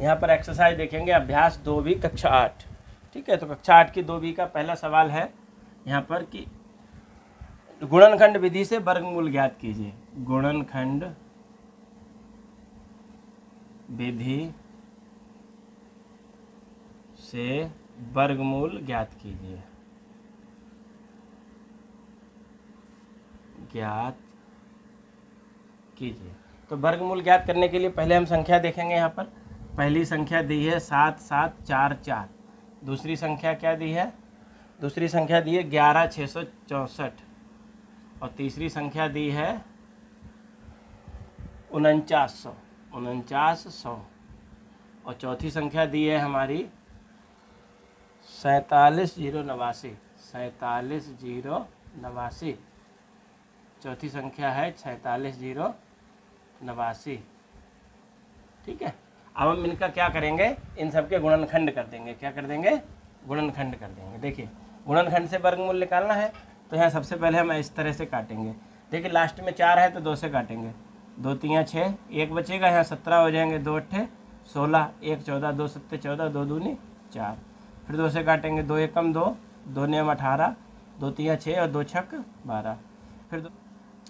यहाँ पर एक्सरसाइज देखेंगे अभ्यास 2B कक्षा 8। ठीक है, तो कक्षा 8 की 2B का पहला सवाल है यहाँ पर कि गुणनखंड विधि से वर्गमूल ज्ञात कीजिए। गुणनखंड विधि से वर्गमूल ज्ञात कीजिए। तो वर्गमूल ज्ञात करने के लिए पहले हम संख्या देखेंगे। यहाँ पर पहली संख्या दी है 7744। दूसरी संख्या क्या दी है? दूसरी संख्या दी है 11664। और तीसरी संख्या दी है 4900। और चौथी संख्या दी है हमारी 47089। चौथी संख्या है 47089। ठीक है, अब हम इनका क्या करेंगे, इन सब के गुणनखंड कर देंगे। क्या कर देंगे? गुणनखंड कर देंगे। देखिए, गुणनखंड से वर्गमूल निकालना है तो यहाँ सबसे पहले हम इस तरह से काटेंगे। देखिए, लास्ट में 4 है तो 2 से काटेंगे। 2 3 6, 1 बचेगा, यहाँ 17 हो जाएंगे। 2 8 16, 1 14, 2 7 14, 2 दूनी 4। फिर 2 से काटेंगे। 2 एकम 2, 2 नियम 18, 2 3 6 और 2 छक 12। फिर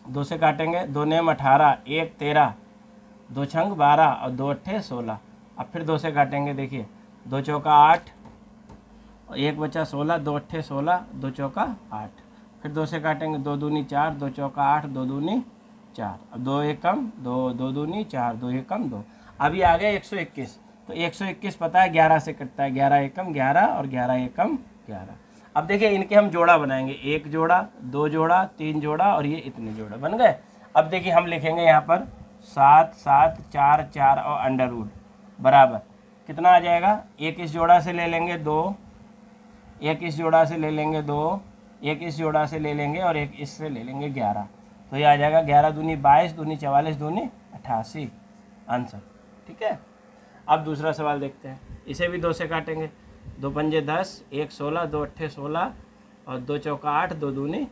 2 से काटेंगे। 2 नियम 18, 1 13, 2 छंग 12 और 2 अट्ठे 16। अब फिर 2 से काटेंगे। देखिए, 2 चौका 8 और 1 बचा 16, 2 अट्ठे 16, 2 चौका 8। फिर 2 से काटेंगे। 2 दूनी 4, 2 चौका 8, 2 दूनी 4। अब 2 एकम 2, 2 दूनी 4, 2 एकम 2। अभी आ गया 121। तो 121 पता है 11 से कटता है। 11 एकम 11 और 11 एकम 11। अब देखिए, इनके हम जोड़ा बनाएंगे। 1 जोड़ा, 2 जोड़ा, 3 जोड़ा और ये इतने जोड़ा बन गए। अब देखिए, हम लिखेंगे यहाँ पर 7 7 4 4 और अंडर रूट बराबर कितना आ जाएगा? एक इस जोड़ा से ले लेंगे 2, एक इस जोड़ा से ले लेंगे 2, एक इस जोड़ा से ले लेंगे और एक इससे ले लेंगे 11। तो ये आ जाएगा 11 दूनी 22, दूनी 44, दूनी 88 आंसर। ठीक है, अब दूसरा सवाल देखते हैं। इसे भी 2 से काटेंगे। 2 पंजे 10, 1 16, 2 अट्ठे 16 और 2 चौका 8, 2 दूनी।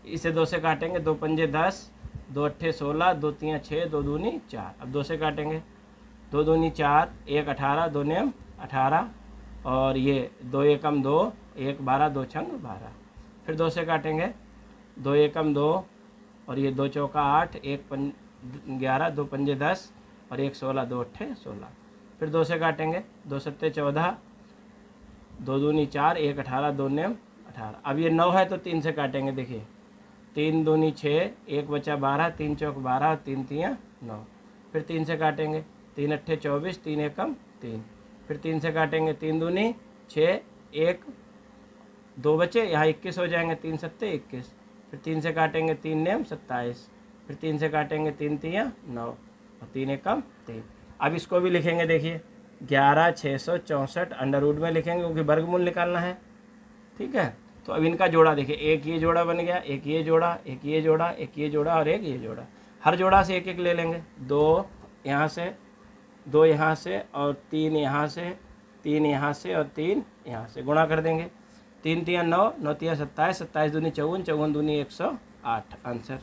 इसे 2 से काटेंगे। 2 पंजे 10, 2 अट्ठे 16, 2 3 6, 2 दूनी 4। अब 2 से काटेंगे। 2 दूनी 4, 1 18, 2 नियम 18 और ये 2 एकम 2, 1 12, 2 छंग 12। फिर 2 से काटेंगे। 2 एकम 2 और ये 2 चौका 8, 1 11, 2 पंजे 10 और 1 16, 2 अट्ठे 16। फिर 2 से काटेंगे। 2 सत्ते 14, 2 दूनी 4, 1 18, 2 नियम 18। अब ये 9 है तो 3 से काटेंगे। देखिए, 3 दूनी 6, 1 बचा 12, 3 चौक 12 और 3 3 9। फिर 3 से काटेंगे। 3 अट्ठे 24, 3 एकम 3। फिर 3 से काटेंगे। 3 दूनी 6, 1 2 बचे, यहाँ 21 हो जाएंगे। 3 सत्ते 21। फिर 3 से काटेंगे। 3 नियम 27। फिर 3 से काटेंगे। 3 3 9 और 3 एकम 3। अब इसको भी लिखेंगे। देखिए, 11664 अंडर रूट में लिखेंगे क्योंकि वर्गमूल निकालना है। ठीक है, तो अब इनका जोड़ा देखिए, एक ये जोड़ा बन गया, एक ये जोड़ा, एक ये जोड़ा, एक ये जोड़ा और एक ये जोड़ा। हर जोड़ा से एक एक ले लेंगे। 2 यहाँ से, 2 यहाँ से और 3 यहाँ से, 3 यहाँ से और 3 यहाँ से गुणा कर देंगे। 3 3 9, 9 3 27, 27 दूनी 54, 54 दूनी 108 आंसर।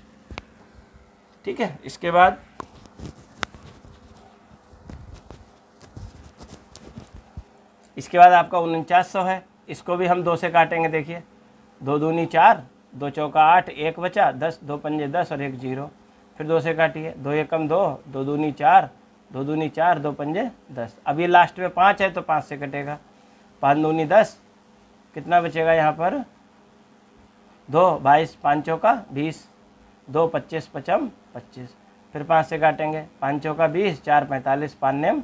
ठीक है, इसके बाद आपका 4900 है। इसको भी हम 2 से काटेंगे। देखिए, 2 दूनी 4, 2 चौका 8, 1 बचा 10, 2 पंजे 10 और 1 0। फिर 2 से काटिए। 2 एकम 2, 2 दूनी 4, 2 दूनी 4, 2 पंजे 10। अब ये लास्ट में 5 है तो 5 से कटेगा। 5 दूनी 10, कितना बचेगा यहाँ पर? 2 22, 5 चौका 20, 2 25 पचम 25। फिर 5 से काटेंगे। 5 चौका 20, 4 45, 5 नेम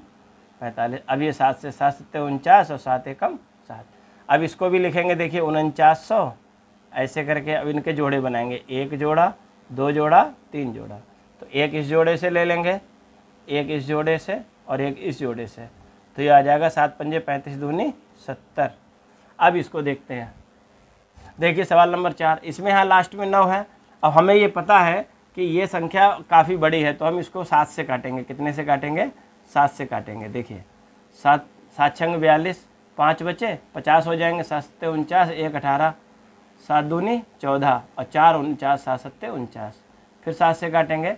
45। अब ये 7 से 7 सत्ते 49 और 7 एकम 7। अब इसको भी लिखेंगे। देखिए, 4900 ऐसे करके अब इनके जोड़े बनाएंगे। 1 जोड़ा, 2 जोड़ा, 3 जोड़ा। तो एक इस जोड़े से ले लेंगे, एक इस जोड़े से और एक इस जोड़े से। तो ये आ जाएगा 7 पंजे 35 दूनी 70। अब इसको देखते हैं। देखिए, सवाल नंबर 4। इसमें यहाँ लास्ट में 9 है। अब हमें ये पता है कि ये संख्या काफ़ी बड़ी है तो हम इसको 7 से काटेंगे। कितने से काटेंगे? 7 से काटेंगे। देखिए, 7 7 छंग 42, 5 बचे 50 हो जाएंगे। 7 सत्ते 49, 1 18, 7 दूनी 14 और 4 49, 7 सत्ते 49। फिर 7 से काटेंगे।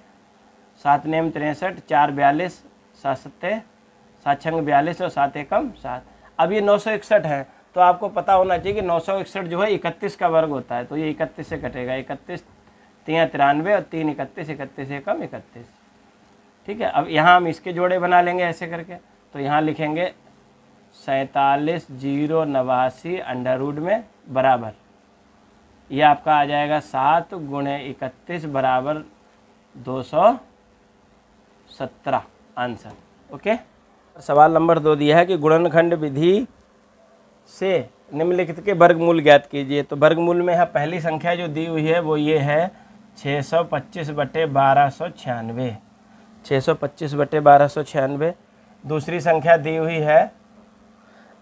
7 नेम 63, 4 42, 7 सत्ते 7 छंग 42 और 7 एकम 7। अब ये 961 है, तो आपको पता होना चाहिए कि 961 जो है 31 का वर्ग होता है, तो ये 31 से कटेगा। 31 3 93 और 3 31, 31 एकम 31। ठीक है, अब यहाँ हम इसके जोड़े बना लेंगे ऐसे करके। तो यहाँ लिखेंगे 47,089 अंडर रूट में बराबर, ये आपका आ जाएगा 7 गुणे 31 बराबर 217 आंसर। ओके, सवाल नंबर 2 दिया है कि गुणनखंड विधि से निम्नलिखित के वर्गमूल ज्ञात कीजिए। तो वर्गमूल में यहाँ पहली संख्या जो दी हुई है वो ये है 625/1296, 625/1296। दूसरी संख्या दी हुई है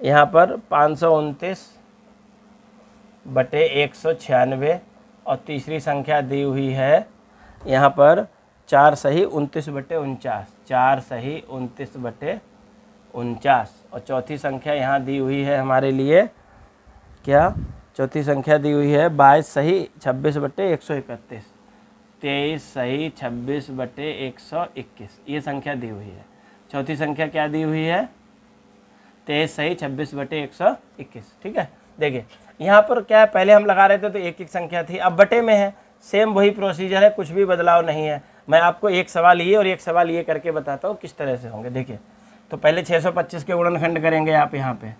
यहाँ पर 529/196 और तीसरी संख्या दी हुई है यहाँ पर 4 सही 29/49, 4 सही 29/49। और चौथी संख्या यहाँ दी हुई है हमारे लिए क्या, चौथी संख्या दी हुई है 22 सही 26/131, 23 सही 26/121, ये संख्या दी हुई है। चौथी संख्या क्या दी हुई है, 23 सही 26/121। ठीक है, देखिए यहाँ पर क्या है, पहले हम लगा रहे थे तो एक एक संख्या थी, अब बटे में है, सेम वही प्रोसीजर है, कुछ भी बदलाव नहीं है। मैं आपको एक सवाल ये और एक सवाल ये करके बताता हूँ किस तरह से होंगे। देखिए, तो पहले 625 के गुणनखंड करेंगे आप यहाँ पे,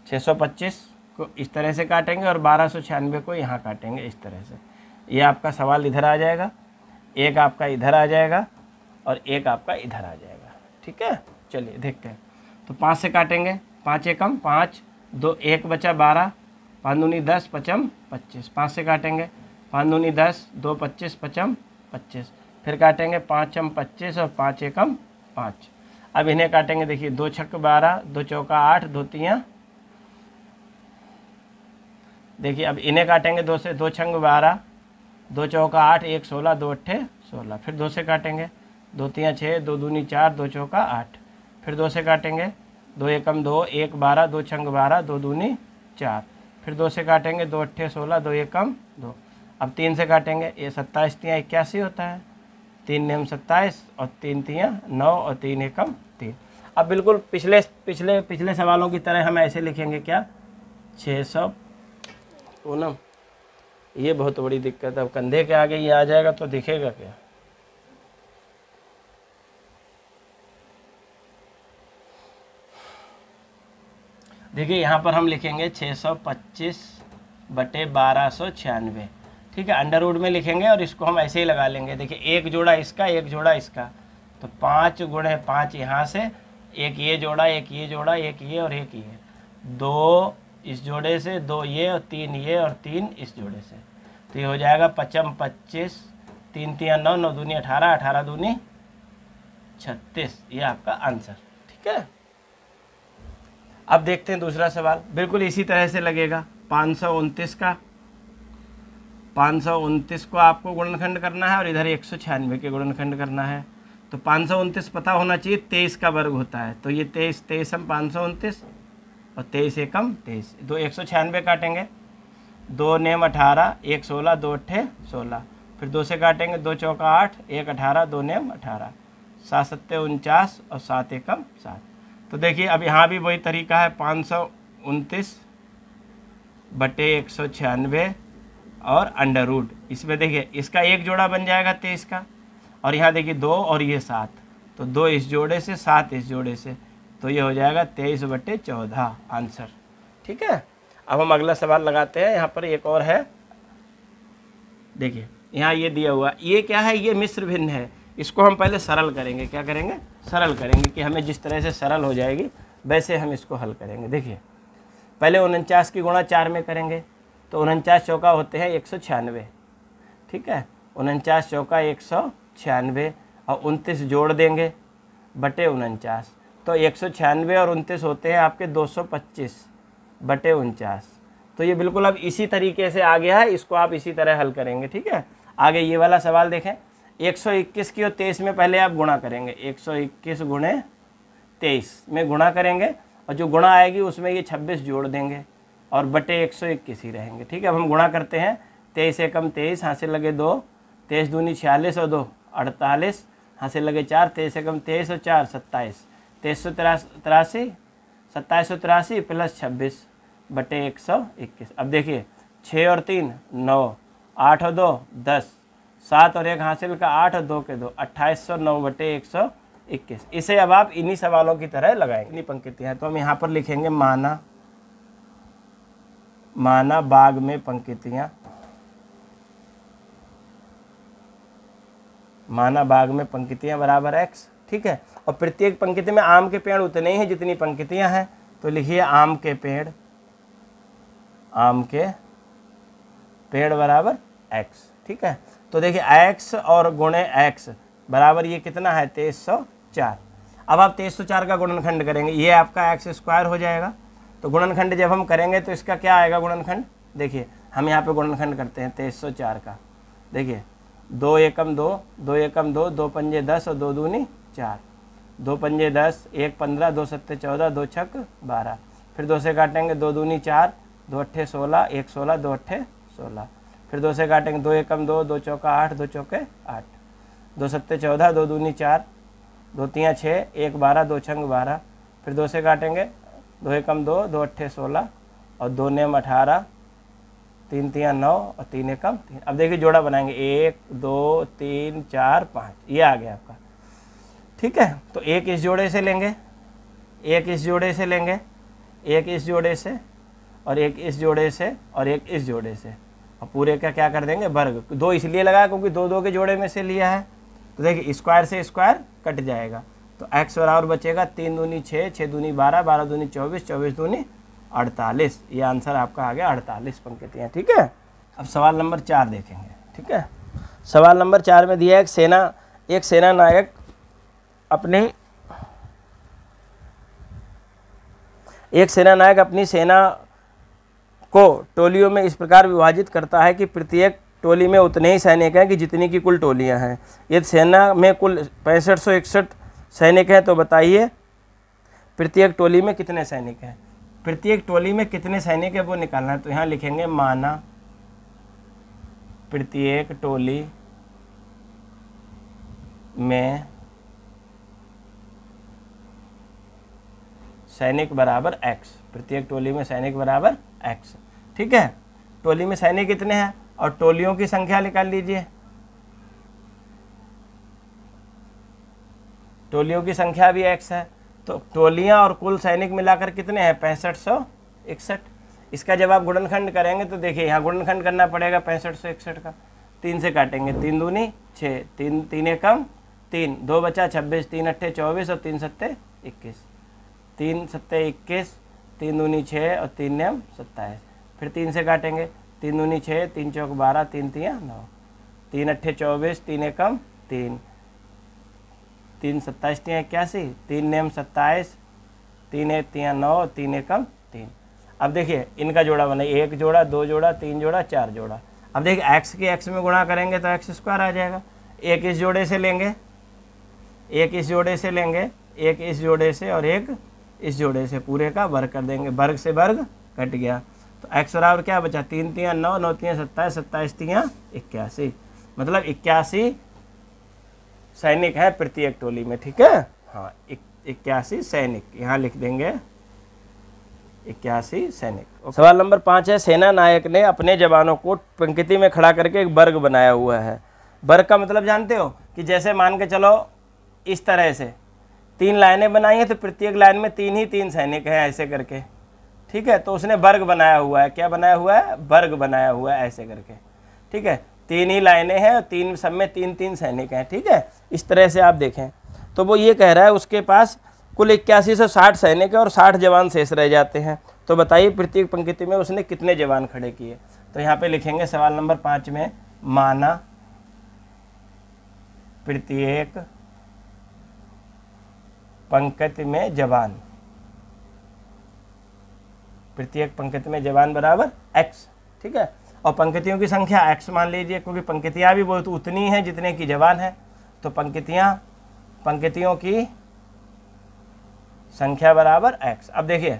625 को इस तरह से काटेंगे और 1296 को यहाँ काटेंगे इस तरह से। ये आपका सवाल इधर आ जाएगा, एक आपका इधर आ जाएगा और एक आपका इधर आ जाएगा। ठीक है, चलिए देखते हैं। तो 5 से काटेंगे, 5 एकम 5, 2 1 बचा 12, 5 दूनी 10, 5 25। 5 से काटेंगे, 5 दूनी 10, 2 25, 5 25। फिर काटेंगे 5 25 और 5 एकम 5। अब इन्हें काटेंगे, देखिए 2 छक्के 12, 2 चौका 8, 2 तियाँ, देखिए अब इन्हें काटेंगे 2 से, 2 छंग 12, 2 चौका 8, 1 16, 2 अट्ठे 16। फिर 2 से काटेंगे, 2 तियाँ 6, 2 दूनी 4, 2 चौका 8। फिर 2 से काटेंगे, 2 एकम 2, 1 12, 2 छंग 12, 2 दूनी 4। फिर 2 से काटेंगे, 2 अट्ठे 16, 2 एकम 2। अब 3 से काटेंगे, ये 27 तियाँ 81 होता है, 3 नेम 27 और 3 तियाँ 9 और 3 एकम 3। अब बिल्कुल पिछले सवालों की तरह हम ऐसे लिखेंगे क्या, 600 पूनम, ये बहुत बड़ी दिक्कत है। अब कंधे के आगे ये आ जाएगा तो दिखेगा क्या। देखिए यहाँ पर हम लिखेंगे 625/1296। ठीक है, अंडर रूट में लिखेंगे और इसको हम ऐसे ही लगा लेंगे। देखिए एक जोड़ा इसका, एक जोड़ा इसका, तो 5 गुणे 5 यहाँ से, एक ये जोड़ा, एक ये जोड़ा, एक ये और एक ये, 2 इस जोड़े से, 2 ये और 3 ये और 3 इस जोड़े से। तो ये हो जाएगा 5 25, 3 तियाँ 9, 9 दूनी 18, 18 दूनी 36, ये आपका आंसर। ठीक है, अब देखते हैं दूसरा सवाल, बिल्कुल इसी तरह से लगेगा। 529 का, 529 को आपको गुणनखंड करना है और इधर 196 के गुणनखंड करना है। तो 529 पता होना चाहिए 23 का वर्ग होता है, तो ये 23 हम 529 और 23 एकम 23, 2 196 काटेंगे, 2 नेम 18, 1 16, 2 अट्ठे 16। फिर 2 से काटेंगे, 2 चौका 8, 1 18, 2 नेम 18, 7 सत्ते 49 और 7 एकम 7। तो देखिए अब यहाँ भी वही तरीका है, 529/196 और अंडर रूट। इसमें देखिए इसका एक जोड़ा बन जाएगा 23 का, और यहाँ देखिए 2 और ये 7, तो 2 इस जोड़े से, 7 इस जोड़े से, तो ये हो जाएगा 23/14 आंसर। ठीक है, अब हम अगला सवाल लगाते हैं। यहाँ पर एक और है, देखिए यहाँ ये दिया हुआ, ये क्या है, ये मिश्र भिन्न है। इसको हम पहले सरल करेंगे, क्या करेंगे, सरल करेंगे, कि हमें जिस तरह से सरल हो जाएगी वैसे हम इसको हल करेंगे। देखिए पहले 49 की गुणा 4 में करेंगे, तो 49 चौका होते हैं 196। ठीक है, 49 चौका 196 और 29 जोड़ देंगे बटे 49, तो 196 और 29 होते हैं आपके 225/49। तो ये बिल्कुल अब इसी तरीके से आ गया है, इसको आप इसी तरह हल करेंगे। ठीक है, आगे ये वाला सवाल देखें, 121 की और 23 में पहले आप गुणा करेंगे, 121 गुणे 23 में गुणा करेंगे और जो गुणा आएगी उसमें ये 26 जोड़ देंगे और बटे 121 ही रहेंगे। ठीक है, अब हम गुणा करते हैं, 23 एकम 23, हाथ से लगे 2, 23 दूनी 46 और 2 48, हासिल लगे 4, 23 एकम 23 और 4 27, 2383, 2783 प्लस 26 बटे 121। अब देखिए 6 और 3 9, 8 और 2 10, 7 और 1 हासिल का 8 और 2 के 2, 2809 बटे 121। इसे अब आप इन्हीं सवालों की तरह लगाएंगे। इतनी पंक्तियाँ हैं तो हम यहाँ पर लिखेंगे माना बाग में पंक्तियाँ, माना बाग में पंक्तियाँ बराबर x, ठीक है। और प्रत्येक पंक्ति में आम के पेड़ उतने ही हैं जितनी पंक्तियाँ हैं, तो लिखिए आम के पेड़ बराबर x, ठीक है। तो देखिए x और गुणे x बराबर ये कितना है 2304। अब आप 2304 का गुणनखंड करेंगे, ये आपका x स्क्वायर हो जाएगा। तो गुणनखंड जब हम करेंगे तो इसका क्या आएगा गुणनखंड, देखिए हम यहाँ पे गुणनखंड करते हैं 2304 का। देखिए 2 एकम 2, 2 एकम 2, 2 पंजे 10 और 2 दूनी 4, 2 पंजे 10, 1 15, 2 सत्ते 14, 2 छक 12, फिर 2 से काटेंगे 2 दूनी 4, 2 अट्ठे 16, 1 16, 2 अट्ठे 16, फिर 2 से काटेंगे 2 एकम 2, 2 चौका 8, 2 चौके 8, 2 सत्ते 14, 2 दूनी 4, 2 तियाँ 6, 1 12, 2 छंग 12, फिर 2 से काटेंगे 2 एकम 2, 2 अट्ठे 16 और 2 नेम 18, 3 तियाँ 9 और 3 एकम 3। अब देखिए जोड़ा बनाएंगे 1 2 3 4 5, ये आ गया आपका, ठीक है। तो एक इस जोड़े से लेंगे, एक इस जोड़े से लेंगे, एक इस जोड़े से और एक इस जोड़े से और एक इस जोड़े से, और पूरे का क्या कर देंगे वर्ग। 2 इसलिए लगाया क्योंकि 2 2 के जोड़े में से लिया है। तो देखिए स्क्वायर से स्क्वायर कट जाएगा, तो x बराबर बचेगा 3 दूनी 6, 6 दूनी 12, 12 दूनी 24, 24 दूनी 48। ये आंसर आपका आ गया 48 पंक्तियाँ, ठीक है। अब सवाल नंबर 4 देखेंगे, ठीक है। सवाल नंबर 4 में दिया है एक सेना नायक अपनी सेना को टोलियों में इस प्रकार विभाजित करता है कि प्रत्येक टोली में उतने ही सैनिक हैं कि जितनी की कुल टोलियां हैं। यदि सेना में कुल 6561 सैनिक हैं तो बताइए प्रत्येक टोली में कितने सैनिक हैं। प्रत्येक टोली में कितने सैनिक है वो निकालना है। तो यहाँ लिखेंगे माना प्रत्येक टोली में सैनिक बराबर x, प्रत्येक टोली में सैनिक बराबर x, ठीक है। टोली में सैनिक कितने हैं और टोलियों की संख्या निकाल लीजिए। टोलियों की संख्या भी x है, तो टोलियां और कुल सैनिक मिलाकर कितने हैं 6561। इसका जब आप गुणनखंड करेंगे तो देखिए यहाँ गुणनखंड करना पड़ेगा 6561 का। 3 से काटेंगे 3 दूनी 6, 3 एकम 3, 2 बचा 26, 3 अट्ठे 24 और 3 सत्ते 21, 3 सत्ते 21, 3 दूनी 6 और 3 नेम 27, फिर 3 से काटेंगे 3 दूनी 6, 3 चौक 12, 3 तियाँ 9, 3 अट्ठे 24, 3 एकम 3, 3 27 तियाँ 81, 3 नेम 27, 3 एक तियाँ 9, 3 एकम 3। अब देखिए इनका जोड़ा बना, 1 जोड़ा 2 जोड़ा 3 जोड़ा 4 जोड़ा। अब देखिए x के x में गुणा करेंगे तो x स्क्वायर आ जाएगा। एक इस जोड़े से लेंगे, एक इस जोड़े से लेंगे, एक इस जोड़े से और एक इस जोड़े से, पूरे का वर्ग कर देंगे। वर्ग से वर्ग कट गया तो x बराबर क्या बचा 3 तियाँ 9, 9 तियाँ 27, 27 तियाँ 81, मतलब 81 सैनिक है प्रत्येक टोली में, ठीक है। हाँ 81 सैनिक, यहाँ लिख देंगे 81 सैनिक। सवाल नंबर 5 है सेना नायक ने अपने जवानों को पंक्ति में खड़ा करके एक वर्ग बनाया हुआ है। वर्ग का मतलब जानते हो कि जैसे मान के चलो इस तरह से 3 लाइनें बनाई हैं तो प्रत्येक लाइन में 3 ही 3 सैनिक हैं ऐसे करके, ठीक है। तो उसने वर्ग बनाया हुआ है, क्या बनाया हुआ है वर्ग बनाया हुआ है ऐसे करके, ठीक है। 3 ही लाइनें हैं और 3 सब में 3 3 सैनिक हैं, ठीक है। इस तरह से आप देखें तो वो ये कह रहा है उसके पास कुल 8160 सैनिक है और 60 जवान शेष रह जाते हैं। तो बताइए प्रत्येक पंक्ति में उसने कितने जवान खड़े किए। तो यहाँ पे लिखेंगे सवाल नंबर 5 में माना प्रत्येक पंक्ति में जवान, प्रत्येक पंक्ति में जवान बराबर x, ठीक है। और पंक्तियों की संख्या x मान लीजिए क्योंकि पंक्तियाँ भी बहुत उतनी हैं जितने की जवान है। तो पंक्तियों की संख्या बराबर x। अब देखिए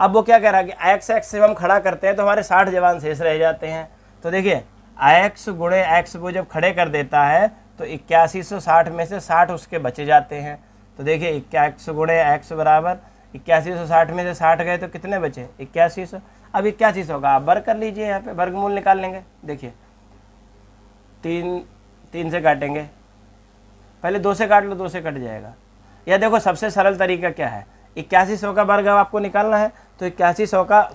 अब वो क्या कह रहा है कि x से हम खड़ा करते हैं तो हमारे 60 जवान शेष रह जाते हैं। तो देखिए x गुणे x वो जब खड़े कर देता है तो 8160 में से 60 उसके बचे जाते हैं। तो देखिए 81 गुणे x बराबर 8160 में से 60 गए तो कितने बचे 8100। अब 8100 का आप वर्ग कर लीजिए, यहाँ पे वर्गमूल निकाल लेंगे। देखिए 3 से काटेंगे, पहले 2 से काट लो, 2 से कट जाएगा। या देखो सबसे सरल तरीका क्या है, 8100 का वर्ग अब आपको निकालना है, तो 8100 का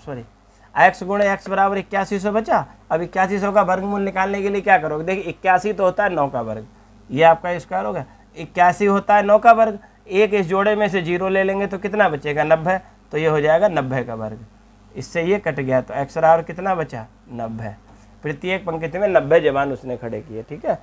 x गुणे x बराबर 8100 बचा। अब 8100 का वर्गमूल निकालने के लिए क्या करोगे, देखिए 81 तो होता है 9 का वर्ग, ये आपका स्क्वायर होगा। 81 होता है 9 का वर्ग, एक इस जोड़े में से 0 ले लेंगे तो कितना बचेगा 90, तो ये हो जाएगा 90 का वर्ग। इससे ये कट गया तो x बराबर कितना बचा 90। प्रत्येक पंक्ति में 90 जवान उसने खड़े किए। ठीक है,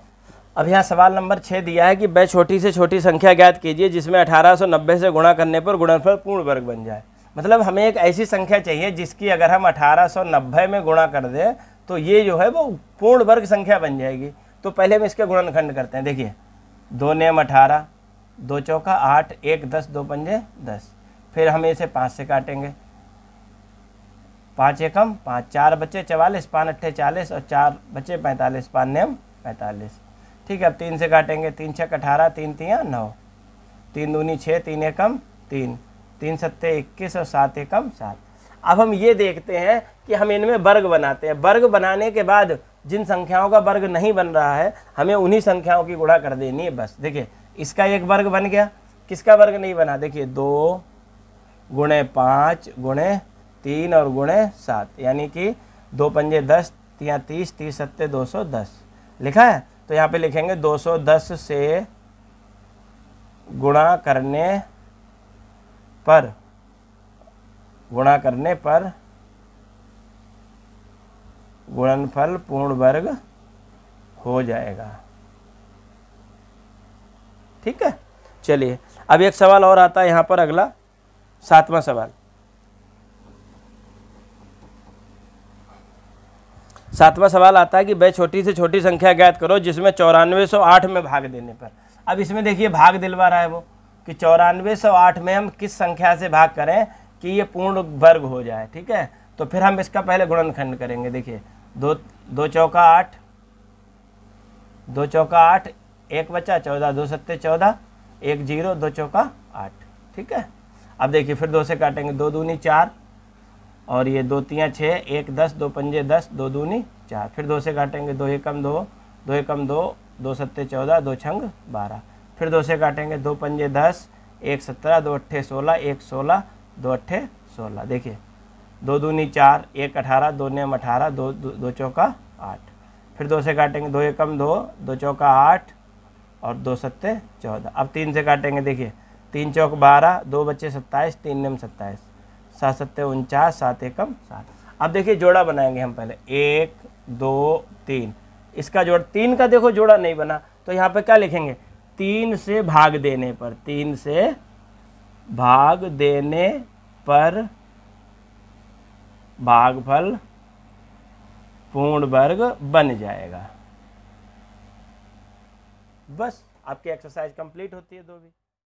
अब यहाँ सवाल नंबर 6 दिया है कि वह छोटी से छोटी संख्या ज्ञात कीजिए जिसमें 1890 से गुणा करने पर गुणनफल पूर्ण वर्ग बन जाए। मतलब हमें एक ऐसी संख्या चाहिए जिसकी अगर हम 1890 में गुणा कर दें तो ये जो है वो पूर्ण वर्ग संख्या बन जाएगी। तो पहले हम इसके गुणनखंड करते हैं। देखिए 2 नियम 18, 2 चौका 8, 1 10, 2 पंजे 10। फिर हम इसे 5 से काटेंगे, 5 एकम 5, 4 बचे 44, 5 अट्ठे 40 और 4 बचे 45, 5 नियम 45। ठीक है, अब 3 से काटेंगे, 3 छक 18, 3 तियाँ 9, 3 दूनी 6, 3 एकम 3, 3 सत्ते 21 और 7 एकम 7। अब हम ये देखते हैं कि हम इनमें वर्ग बनाते हैं। वर्ग बनाने के बाद जिन संख्याओं का वर्ग नहीं बन रहा है हमें उन्हीं संख्याओं की गुणा कर देनी है बस। देखिए इसका एक वर्ग बन गया, किसका वर्ग नहीं बना, देखिए 2 गुणे 5 गुणे 3 और गुणे 7, यानी कि 2 पंजे 10, 3 30, 30 सत्ते 210 लिखा है। तो यहाँ पे लिखेंगे 210 से गुणा करने पर गुणनफल पूर्ण वर्ग हो जाएगा। ठीक है, चलिए अब एक सवाल और आता है यहाँ पर, अगला 7वां सवाल। 7वां सवाल आता है कि वह छोटी से छोटी संख्या ज्ञात करो जिसमें 9408 में भाग देने पर। अब इसमें देखिए भाग दिलवा रहा है वो कि 9408 में हम किस संख्या से भाग करें कि ये पूर्ण वर्ग हो जाए। ठीक है, तो फिर हम इसका पहले गुणनखंड करेंगे। देखिए 2 चौका 8, 2 चौका 8, 1 बचा 14, 2 सत्ते 14, 1 0, 2 चौका 8। ठीक है, अब देखिए फिर 2 से काटेंगे, 2 दूनी 4 और ये 2 तियाँ 6, 1 10, 2 पंजे 10, 2 दूनी 4। फिर 2 से काटेंगे, 2 एकम 2, 2 एकम 2, 2 सत्ते 14, 2 छंग 12। फिर 2 से काटेंगे, 2 पंजे 10, 1 17, 2 अट्ठे 16, 1 16, 2 अट्ठे 16। देखिए 2 दूनी 4, 1 18, 2 नियम 18, 2 चौका 8। फिर 2 से काटेंगे, 2 एकम 2, 2 चौका 8 और 2 सत्ते 14। अब 3 से काटेंगे, देखिए 3 चौक 12, 2 बच्चे 27, 3 नियम 27, 7 सत्ते 49, 7 एकम 7। अब देखिए जोड़ा बनाएंगे हम पहले, 1 2 3, इसका जोड़ 3 का देखो जोड़ा नहीं बना, तो यहाँ पे क्या लिखेंगे, 3 से भाग देने पर, 3 से भाग देने पर भागफल पूर्ण वर्ग बन जाएगा। बस आपकी एक्सरसाइज कंप्लीट होती है 2 भी।